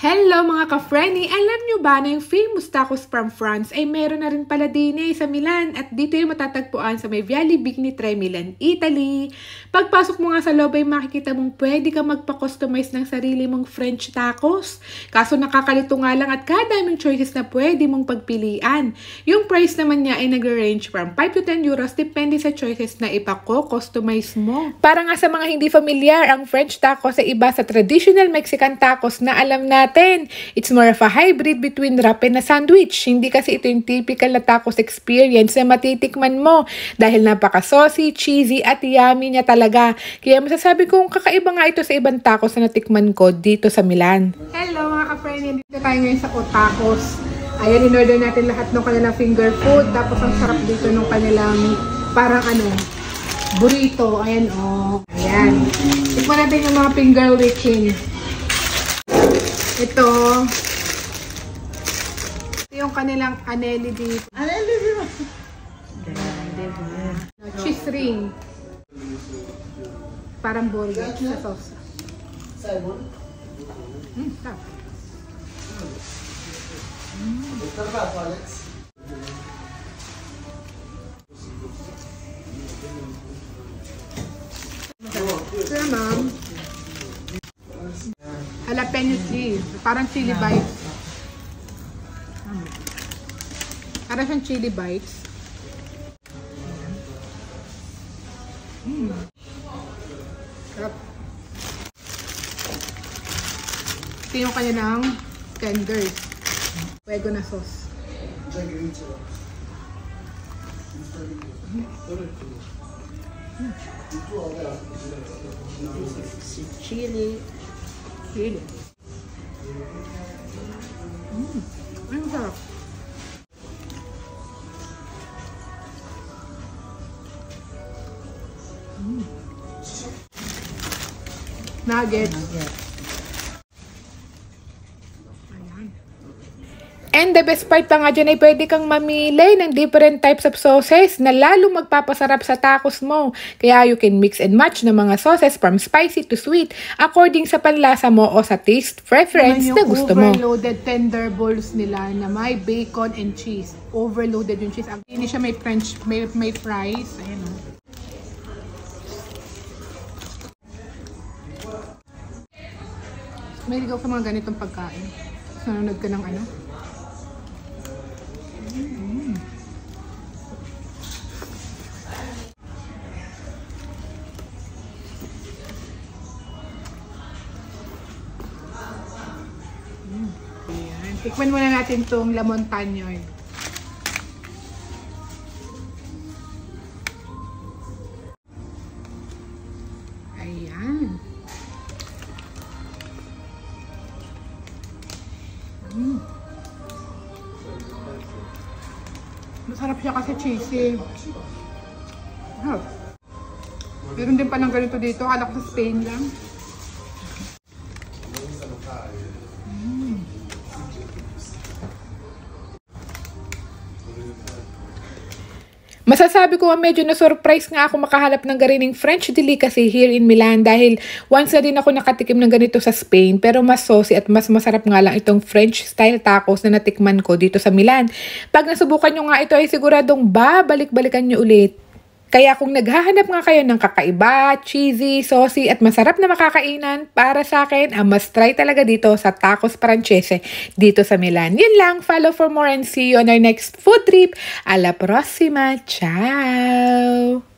Hello mga ka-Frenny! Alam nyo ba na yung famous tacos from France ay meron na rin pala din sa Milan at dito yung matatagpuan sa may Viale Bigni Tre Milan, Italy. Pagpasok mo nga sa loob ay makikita mong pwede ka magpa-customize ng sarili mong French tacos. Kaso nakakalito nga lang at kadaming choices na pwede mong pagpilian. Yung price naman niya ay nag-range from 5 to 10 euros depende sa choices na ipako-customize mo. Para nga sa mga hindi familiar, ang French tacos ay iba sa traditional Mexican tacos na alam natin. It's more of a hybrid between wrap and a sandwich. Hindi kasi ito yung typical na tacos experience na matitikman mo dahil napaka-saucy, cheesy at yummy niya talaga. Kaya masasabi kong kakaiba nga ito sa ibang tacos na natikman ko dito sa Milan. Hello mga ka-friend! Dito tayo ngayon sa Otacos. Ayan, in-order natin lahat ng kanilang finger food. Tapos ang sarap dito ng kanilang parang burrito. Ayan Ayan. Tikman natin yung mga finger licking. Ito yung kanilang anelli dito. Anelli dito. Cheese ring. Parang burger sa sauce. Sarap. Ito ma'am. Jalapeno cheese. Parang chili bites. Parang siyang chili bites. Sarap. Ito yung kanya ng tenders. Fuego na sauce. Chili. Ang sarap. Nuggets. And the best part pa nga dyan ay pwede kang mamili ng different types of sauces na lalo magpapasarap sa tacos mo. Kaya you can mix and match ng mga sauces from spicy to sweet according sa panlasa mo o sa taste preference na gusto mo. Overloaded tender balls nila na may bacon and cheese. Overloaded yung cheese. Hindi siya may French, may fries. Ayan May ligaw sa mga ganitong pagkain. Nanonood ka ng Ayan. Tikman muna natin itong La Montagne. Ayan. Masarap siya kasi cheesy. Meron din pa ng ganito dito. Akala ko sa Spain lang. Masasabi ko medyo na-surprise nga ako makahanap ng garining French delicacy here in Milan dahil once na din ako nakatikim ng ganito sa Spain pero mas saucy at mas masarap nga lang itong French style tacos na natikman ko dito sa Milan. Pag nasubukan nyo nga ito ay siguradong babalik-balikan nyo ulit. Kaya kung naghahanap nga kayo ng kakaiba, cheesy, saucy at masarap na makakainan, para sa akin, ang must try talaga dito sa Tacos Francese dito sa Milan. Yun lang, follow for more and see you on our next food trip. A la próxima. Ciao!